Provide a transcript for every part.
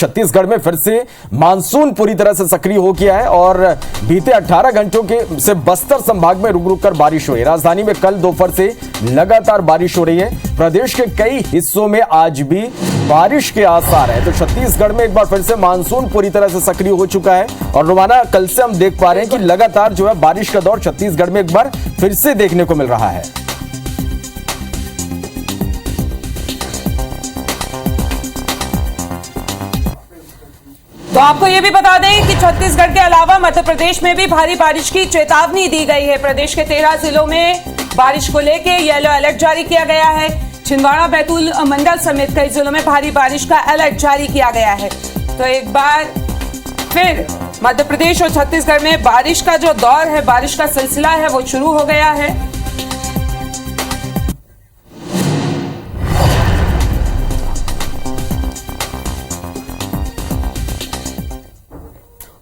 छत्तीसगढ़ में फिर से मानसून पूरी तरह से सक्रिय हो गया है और बीते 18 घंटों के से बस्तर संभाग में रुक रुक कर बारिश हुई। राजधानी में कल दोपहर से लगातार बारिश हो रही है। प्रदेश के कई हिस्सों में आज भी बारिश के आसार है। तो छत्तीसगढ़ में एक बार फिर से मानसून पूरी तरह से सक्रिय हो चुका है और रोमाना कल से हम देख पा रहे हैं कि लगातार जो है बारिश का दौर छत्तीसगढ़ में एक बार फिर से देखने को मिल रहा है। तो आपको ये भी बता दें कि छत्तीसगढ़ के अलावा मध्य प्रदेश में भी भारी बारिश की चेतावनी दी गई है। प्रदेश के 13 जिलों में बारिश को लेकर येलो अलर्ट जारी किया गया है। छिंदवाड़ा, बैतूल मंडल समेत कई जिलों में भारी बारिश का अलर्ट जारी किया गया है। तो एक बार फिर मध्य प्रदेश और छत्तीसगढ़ में बारिश का जो दौर है, बारिश का सिलसिला है, वो शुरू हो गया है।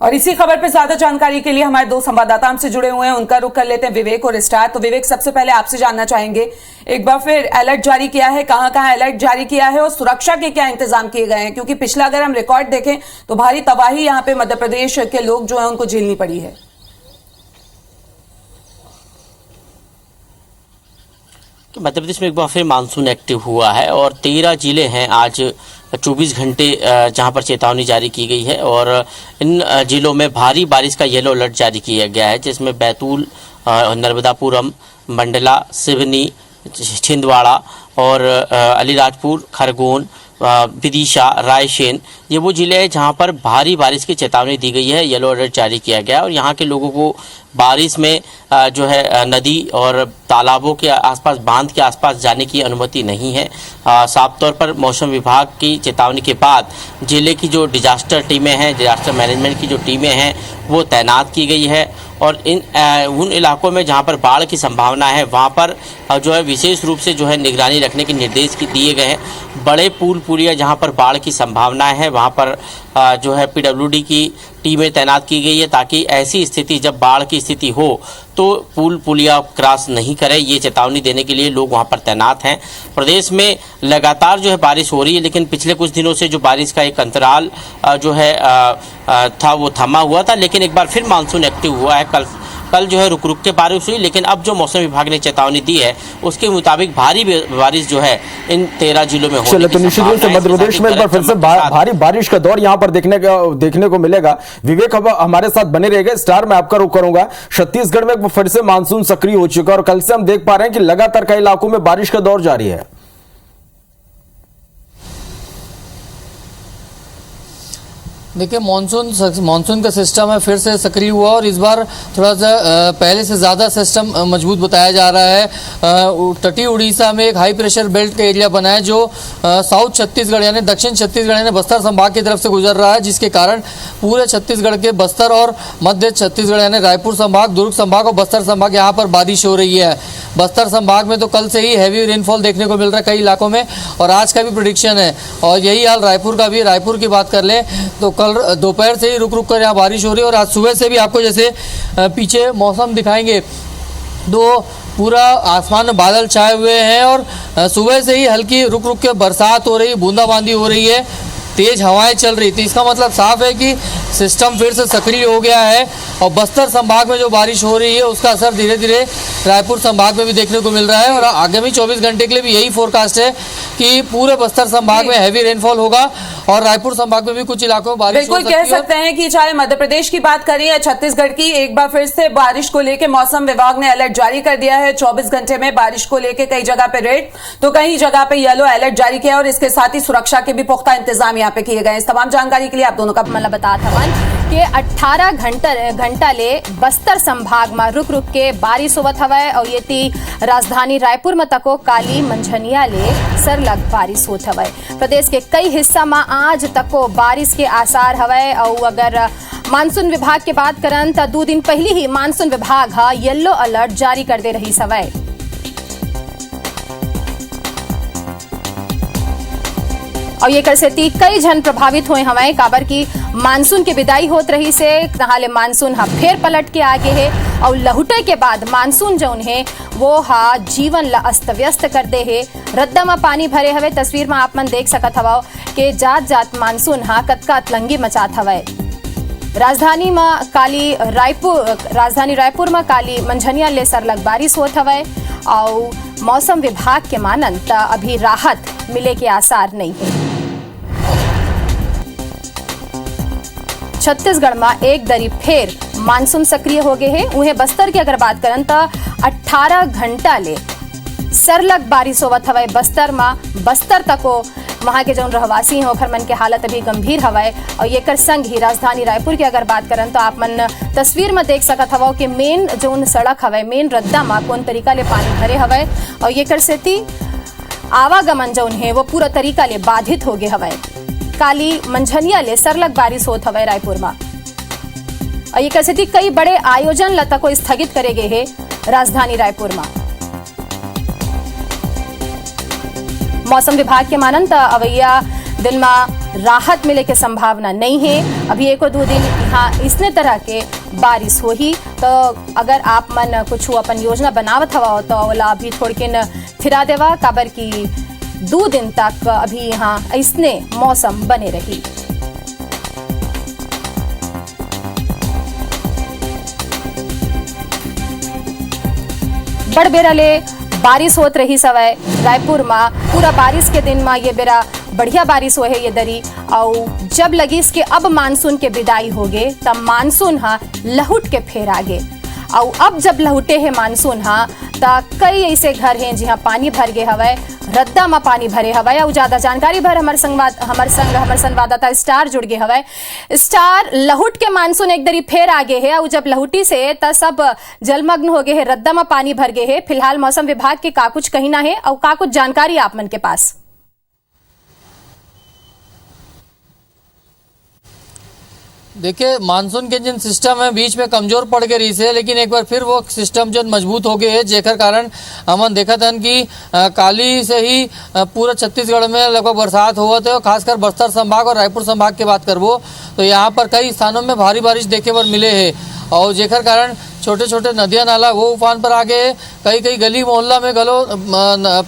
और इसी खबर पर ज्यादा जानकारी के लिए हमारे दो संवाददाता हमसे जुड़े हुए हैं, उनका रुख कर लेते हैं विवेक और स्टार। तो विवेक, सबसे पहले आपसे जानना चाहेंगे, एक बार फिर अलर्ट जारी किया है, कहां-कहां अलर्ट जारी किया है और सुरक्षा के क्या इंतजाम किए गए हैं? क्योंकि पिछला अगर हम रिकॉर्ड देखें तो भारी तबाही यहां पे मध्य प्रदेश के लोग जो है उनको झेलनी पड़ी है। मध्य प्रदेश में एक बार फिर मानसून एक्टिव हुआ है और 13 जिले हैं आज 24 घंटे जहां पर चेतावनी जारी की गई है और इन जिलों में भारी बारिश का येलो अलर्ट जारी किया गया है, जिसमें बैतूल, नर्मदापुरम, मंडला, सिवनी, छिंदवाड़ा और अलीराजपुर, खरगोन, विदिशा, रायसेन, ये वो जिले हैं जहां पर भारी बारिश की चेतावनी दी गई है, येलो अलर्ट जारी किया गया और यहाँ के लोगों को बारिश में जो है नदी और तालाबों के आसपास, बांध के आसपास जाने की अनुमति नहीं है। साफ तौर पर मौसम विभाग की चेतावनी के बाद जिले की जो डिजास्टर टीमें हैं, डिजास्टर मैनेजमेंट की जो टीमें हैं, वो तैनात की गई है और उन इलाकों में जहां पर बाढ़ की संभावना है वहां पर जो है विशेष रूप से जो है निगरानी रखने के निर्देश दिए गए हैं। बड़े पुल पुलिया जहां पर बाढ़ की संभावना है वहां पर जो है पीडब्ल्यूडी की टीमें तैनात की गई है, ताकि ऐसी स्थिति, जब बाढ़ की स्थिति हो तो पुल पुलिया क्रॉस नहीं करे, ये चेतावनी देने के लिए लोग वहां पर तैनात हैं। प्रदेश में लगातार जो है बारिश हो रही है, लेकिन पिछले कुछ दिनों से जो बारिश का एक अंतराल जो है था वो थमा हुआ था, लेकिन एक बार फिर मानसून एक्टिव हुआ है। कल जो है रुक रुक के बारिश हुई, लेकिन अब जो मौसम विभाग ने चेतावनी दी है उसके मुताबिक भारी बारिश जो है इन 13 जिलों में होने की निश्चित रूप से मध्य प्रदेश में एक बार फिर से भारी बारिश का दौर यहां पर देखने को मिलेगा। विवेक अब हमारे साथ बने रहेगा। स्टार, मैं आपका रुख करूंगा। छत्तीसगढ़ में फिर से मानसून सक्रिय हो चुका है और कल से हम देख पा रहे हैं कि लगातार कई इलाकों में बारिश का दौर जारी है। देखिए, मानसून का सिस्टम है फिर से सक्रिय हुआ और इस बार थोड़ा सा पहले से ज़्यादा सिस्टम मजबूत बताया जा रहा है। तटीय उड़ीसा में एक हाई प्रेशर बेल्ट का एरिया बना है जो साउथ छत्तीसगढ़ यानी दक्षिण छत्तीसगढ़ यानी बस्तर संभाग की तरफ से गुजर रहा है, जिसके कारण पूरे छत्तीसगढ़ के बस्तर और मध्य छत्तीसगढ़ यानी रायपुर संभाग, दुर्ग संभाग और बस्तर संभाग यहाँ पर बारिश हो रही है। बस्तर संभाग में तो कल से ही हैवी रेनफॉल देखने को मिल रहा है कई इलाकों में और आज का भी प्रेडिक्शन है और यही हाल रायपुर का भी। रायपुर की बात कर लें तो कल दोपहर से ही रुक रुक कर यहाँ बारिश हो रही है और आज सुबह से भी आपको जैसे पीछे मौसम दिखाएंगे तो पूरा आसमान में बादल छाए हुए हैं और सुबह से ही हल्की रुक रुक के बरसात हो रही है, बूंदाबांदी हो रही है, तेज हवाएं चल रही थी। इसका मतलब साफ है कि सिस्टम फिर से सक्रिय हो गया है और बस्तर संभाग में जो बारिश हो रही है उसका असर धीरे धीरे रायपुर संभाग में भी देखने को मिल रहा है और आगामी 24 घंटे के लिए भी यही फोरकास्ट है कि पूरे बस्तर संभाग में हैवी रेनफॉल होगा और रायपुर संभाग में भी कुछ इलाकों में बारिश हो सकती है। कह सकते हैं कि चाहे मध्य प्रदेश की बात करें या छत्तीसगढ़ की, एक बार फिर से बारिश को लेकर मौसम विभाग ने अलर्ट जारी कर दिया है। 24 घंटे में बारिश को लेकर कई जगह पे रेड तो कई जगह पे येलो अलर्ट जारी किया और इसके साथ ही सुरक्षा के भी पुख्ता इंतजाम यहाँ पे किए गए। इस तमाम जानकारी के लिए आप दोनों का मतलब बता था कि 18 घंटा ले बस्तर संभाग में रुक रुक के बारिश होवत हवै और ये थी राजधानी रायपुर में तको काली मंझनिया ले सरलग बारिश होत हवै। प्रदेश के कई हिस्सा में आज तको बारिश के आसार हवै और अगर मानसून विभाग के बात करन तो 2 दिन पहले ही मानसून विभाग येलो अलर्ट जारी कर दे रही सवै। और ये कर से कई जन प्रभावित हुए हमें काबर की मानसून की विदाई होत रही से नहाले मानसून हा फेर पलट के आगे है और लहुटे के बाद मानसून जौन है वो हा जीवन ला अस्त व्यस्त कर दे है। रद्दा में पानी भरे हवे, तस्वीर में आप मन देख सकत हवा कि जात जात मानसून हा कतका अतलंगी मचात हवे। राजधानी रायपुर में काली मंझनिया ले सरलग बारिश होत हवे और मौसम विभाग के मानन त अभी राहत मिले के आसार नहीं है। छत्तीसगढ़ में एक दरी फेर मानसून सक्रिय हो गए हैं। उन्हें बस्तर की अगर बात करें तो 18 घंटा ले सरलग बारिश होवत हवे बस्तर में। बस्तर तको वहां के जो रहवासी हैं ओखर मन के हालत अभी गंभीर हवे और ये कर संग ही राजधानी रायपुर की अगर बात करें तो आप मन तस्वीर में देख सकत हवा कि मेन जो सड़क हवे, मेन रद्दा में कौन तरीका ले पानी भरे हवे और ये कर सेती आवागमन जो है वो पूरा तरीका ले बाधित हो गए हवे। काली मंझनिया ले सरलग बारिश होत हवे रायपुर में और ये कर सेती कई बड़े आयोजन लता को स्थगित करे गए है राजधानी रायपुर में। मौसम विभाग के मानन त अवैया दिन में राहत मिले के संभावना नहीं है। अभी एक और 2 दिन यहाँ इसने तरह के बारिश हो ही तो अगर आप मन कुछ अपन योजना बनावत हवा तो ओला अभी थोड़ के न फिरा देवा काबर की 2 दिन तक अभी यहाँ इसने मौसम बने रही। बड़ बेरा ले बारिश होत रही सवय रायपुर में पूरा बारिश के दिन में ये बेरा बढ़िया बारिश हो है ये दरी और जब लगी इसके अब मानसून के विदाई हो गए तब मानसून हा लहुट के फेर आगे और अब जब लहुटे है मानसून हा त कई ऐसे घर हैं जहाँ पानी भर गए हवे, रद्दा में पानी भरे हवे और ज्यादा जानकारी भर हमार संवाददाता स्टार जुड़ गए हवे। स्टार, लहुट के मानसून एक दरी फेर आगे है और जब लहुटी से त सब जलमग्न हो गए है, रद्दा में पानी भर गए है। फिलहाल मौसम विभाग के का कुछ कहना है और का कुछ जानकारी आप मन के पास? देखिए, मानसून के जिन सिस्टम है बीच में कमजोर पड़ के रही से, लेकिन एक बार फिर वो सिस्टम जो मजबूत हो गए है जेकर कारण हमन देखा था कि काली से ही पूरा छत्तीसगढ़ में लगभग बरसात हुआ थे। खासकर बस्तर संभाग और रायपुर संभाग की बात करबो तो यहाँ पर कई स्थानों में भारी बारिश देखे पर मिले है और जेकर कारण छोटे छोटे नदियाँ नाला वो उफान पर आ गए है। कई गली मोहल्ला में गलो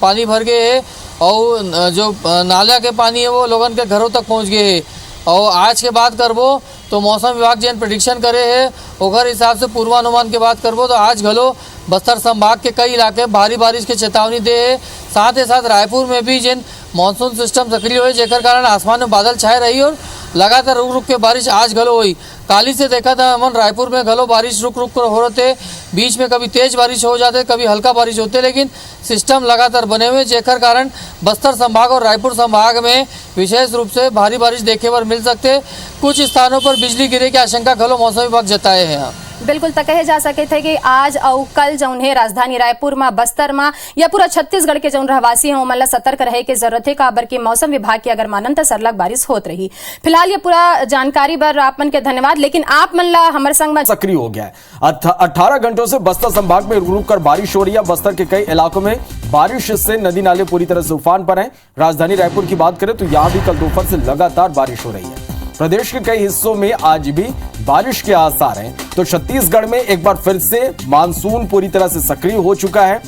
पानी भर गए है और जो नाला के पानी है वो लोगन के घरों तक पहुँच गए है। और आज के बात करबो तो मौसम विभाग जिन प्रेडिक्शन करे है ओकर हिसाब से पूर्वानुमान की बात करबो तो आज घलो बस्तर संभाग के कई इलाके भारी बारिश की चेतावनी दे है। साथ ही साथ रायपुर में भी जिन मानसून सिस्टम सक्रिय हुए जेकर कारण आसमान में बादल छाए रही और लगातार रुक के बारिश आज घलो हुई। काली से देखा था हमन रायपुर में घलो बारिश रुक कर हो रहे थे, बीच में कभी तेज बारिश हो जाते कभी हल्का बारिश होते, लेकिन सिस्टम लगातार बने हुए जेकर कारण बस्तर संभाग और रायपुर संभाग में विशेष रूप से भारी बारिश देखे पर मिल सकते। कुछ स्थानों पर बिजली गिरे की आशंका घलो मौसम विभाग जताए हैं। बिल्कुल तक कहे जा सके थे कि आज और कल जौन है राजधानी रायपुर में, बस्तर में या पूरा छत्तीसगढ़ के जौन रहवासी हैं मतलब सतर्क रहे के जरूरत है काबर की मौसम विभाग की अगर मानन तो सरलग बारिश होत रही। फिलहाल ये पूरा जानकारी बर आप मन के धन्यवाद। लेकिन आप मन ला हमारे संग में सक्रिय हो गया है। 18 घंटों से बस्तर संभाग में रुक कर बारिश हो रही है। बस्तर के कई इलाकों में बारिश से नदी नाले पूरी तरह से उफान पर हैं। राजधानी रायपुर की बात करें तो यहां भी कल दोपहर से लगातार बारिश हो रही है। प्रदेश के कई हिस्सों में आज भी बारिश के आसार हैं। तो छत्तीसगढ़ में एक बार फिर से मानसून पूरी तरह से सक्रिय हो चुका है।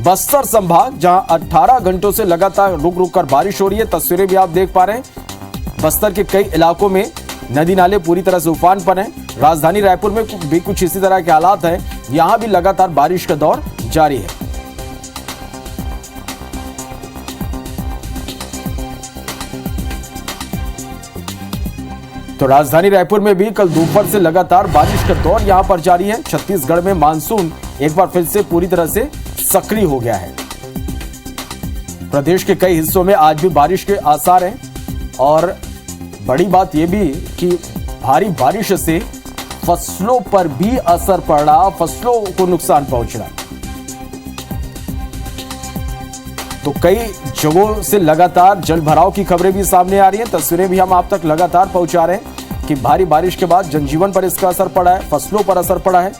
बस्तर संभाग जहां 18 घंटों से लगातार रुक कर बारिश हो रही है, तस्वीरें भी आप देख पा रहे हैं। बस्तर के कई इलाकों में नदी नाले पूरी तरह से उफान पर हैं। राजधानी रायपुर में भी कुछ इसी तरह के हालात हैं। यहां भी लगातार बारिश का दौर जारी है। तो राजधानी रायपुर में भी कल दोपहर से लगातार बारिश का दौर यहां पर जारी है। छत्तीसगढ़ में मानसून एक बार फिर से पूरी तरह से सक्रिय हो गया है। प्रदेश के कई हिस्सों में आज भी बारिश के आसार हैं और बड़ी बात यह भी कि भारी बारिश से फसलों पर भी असर पड़ रहा, फसलों को नुकसान पहुंच रहा। तो कई जगहों से लगातार जल भराव की खबरें भी सामने आ रही हैं। तस्वीरें भी हम आप तक लगातार पहुंचा रहे हैं कि भारी बारिश के बाद जनजीवन पर इसका असर पड़ा है, फसलों पर असर पड़ा है।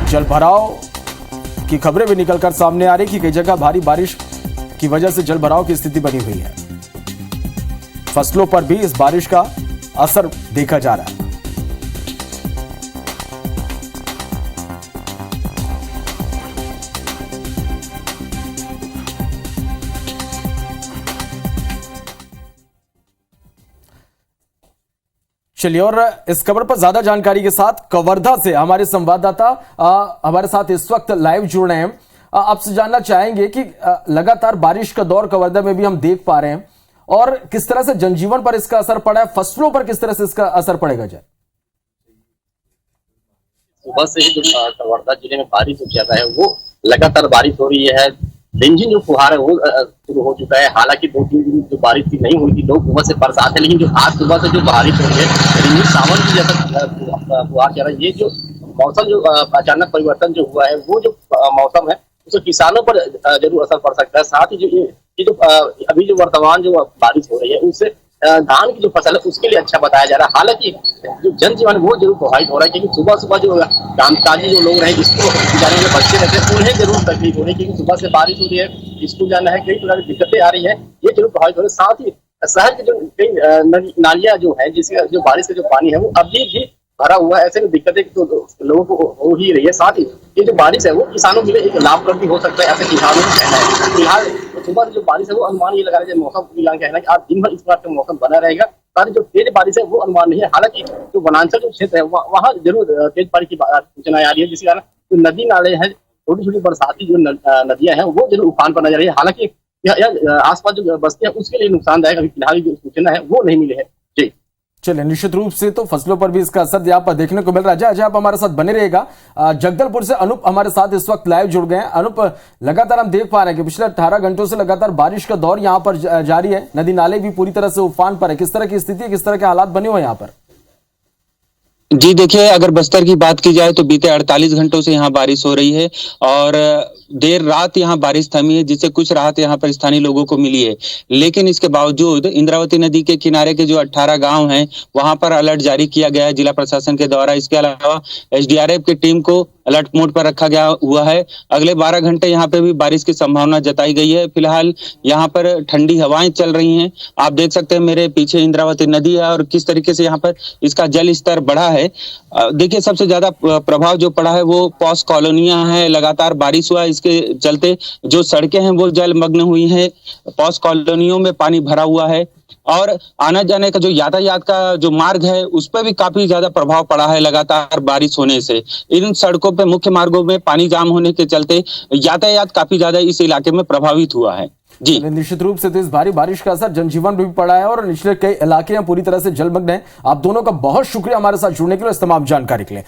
जल भराव की खबरें भी निकलकर सामने आ रही कि कई जगह भारी बारिश की वजह से जलभराव की स्थिति बनी हुई है। फसलों पर भी इस बारिश का असर देखा जा रहा है। चलिए, और इस खबर पर ज्यादा जानकारी के साथ कवर्धा से हमारे संवाददाता हमारे साथ इस वक्त लाइव जुड़ रहे हैं। आपसे जानना चाहेंगे कि लगातार बारिश का दौर कवर्धा में भी हम देख पा रहे हैं, और किस तरह से जनजीवन पर इसका असर पड़ा है, फसलों पर किस तरह से इसका असर पड़ेगा। जाए सुबह से ही जो कवर्धा जिले में बारिश हो जाता है, वो लगातार बारिश हो रही है। रिमझिम जो फुहार है वो शुरू हो चुका है। हालांकि 2-3 दिन जो बारिश थी नहीं हुई थी, लोग सुबह से बरसात है, लेकिन जो आज सुबह से जो बारिश हो रही है, रिमझिम सावन की जैसा फुहार चल रहा है। ये जो मौसम जो अचानक परिवर्तन जो हुआ है, वो जो मौसम है उससे किसानों पर जरूर असर पड़ सकता है। साथ ही जो अभी जो वर्तमान जो बारिश हो रही है, उससे धान की जो फसल है उसके लिए अच्छा बताया जा रहा है। हालांकि जो जनजीवन वो जरूर प्रभावित हो रहा है, क्योंकि सुबह सुबह जो कामकाजी जो लोग रहे, जिसको जाने में बच्चे रहते हैं, उन्हें जरूर तकलीफ हो रही है, क्योंकि सुबह से बारिश हो रही है, स्कूल जाना है, कई प्रकार की दिक्कतें आ रही है, ये जरूर प्रभावित हो रही है। साथ ही शहर के जो कई नालियां जो है, जिसका जो बारिश का जो पानी है वो अभी भी भरा हुआ है। ऐसे में दिक्कतें तो लोगों को हो ही रही है। साथ ही ये जो बारिश है वो किसानों के लिए एक लाभप्रद हो सकता है, ऐसे किसानों का कहना है। फिलहाल सुबह से जो बारिश है वो अनुमान ये लगा रहे हैं, मौसम विज्ञान कहना है कि आज दिन भर इस बार का मौसम बना रहेगा। साथ ही जो तेज बारिश है वो अनुमान नहीं है। हालांकि जो वनांचल जो क्षेत्र है वहाँ जरूर तेज बारिश की सूचनाएं आ रही है, जिसके कारण जो नदी नाले हैं, छोटी छोटी बरसाती जो नदियां हैं वो जरूर उफान पर नजर आ रही है। हालांकि आसपास जो बस्ती है उसके लिए नुकसानदायक अभी फिलहाल जो सूचना है वो नहीं मिली है। जी चलिए, निश्चित रूप से तो फसलों पर भी इसका असर यहाँ पर देखने को मिल रहा है। अजय, आप हमारे साथ बने रहेगा। जगदलपुर से अनूप हमारे साथ इस वक्त लाइव जुड़ गए हैं। अनूप, लगातार हम देख पा रहे हैं कि पिछले 18 घंटों से लगातार बारिश का दौर यहाँ पर जारी है, नदी नाले भी पूरी तरह से उफान पर है। किस तरह की स्थिति है, किस तरह के हालात बने हुए हैं यहाँ पर? जी देखिए, अगर बस्तर की बात की जाए तो बीते 48 घंटों से यहाँ बारिश हो रही है, और देर रात यहाँ बारिश थमी है, जिससे कुछ राहत यहाँ पर स्थानीय लोगों को मिली है। लेकिन इसके बावजूद इंद्रावती नदी के किनारे के जो 18 गांव हैं वहां पर अलर्ट जारी किया गया है जिला प्रशासन के द्वारा। इसके अलावा एसडीआरएफ की टीम को अलर्ट मोड पर रखा गया हुआ है। अगले 12 घंटे यहाँ पे भी बारिश की संभावना जताई गई है। फिलहाल यहाँ पर ठंडी हवाएं चल रही हैं। आप देख सकते हैं मेरे पीछे इंद्रावती नदी है और किस तरीके से यहाँ पर इसका जल स्तर बढ़ा है। देखिए, सबसे ज्यादा प्रभाव जो पड़ा है वो पॉश कॉलोनियां हैं। लगातार बारिश हुआ, इसके चलते जो सड़कें हैं वो जलमग्न हुई हैं। पॉश कॉलोनियों में पानी भरा हुआ है, और आना जाने का जो यातायात का जो मार्ग है उस पर भी काफी ज्यादा प्रभाव पड़ा है लगातार बारिश होने से। इन सड़कों पे, मुख्य मार्गों में पानी जाम होने के चलते यातायात काफी ज्यादा इस इलाके में प्रभावित हुआ है। जी, निश्चित रूप से तो इस भारी बारिश का असर जनजीवन पर भी पड़ा है, और निचले कई इलाके पूरी तरह से जलमग्न हैं। आप दोनों का बहुत शुक्रिया हमारे साथ जुड़ने के लिए, इस तमाम जानकारी के लिए।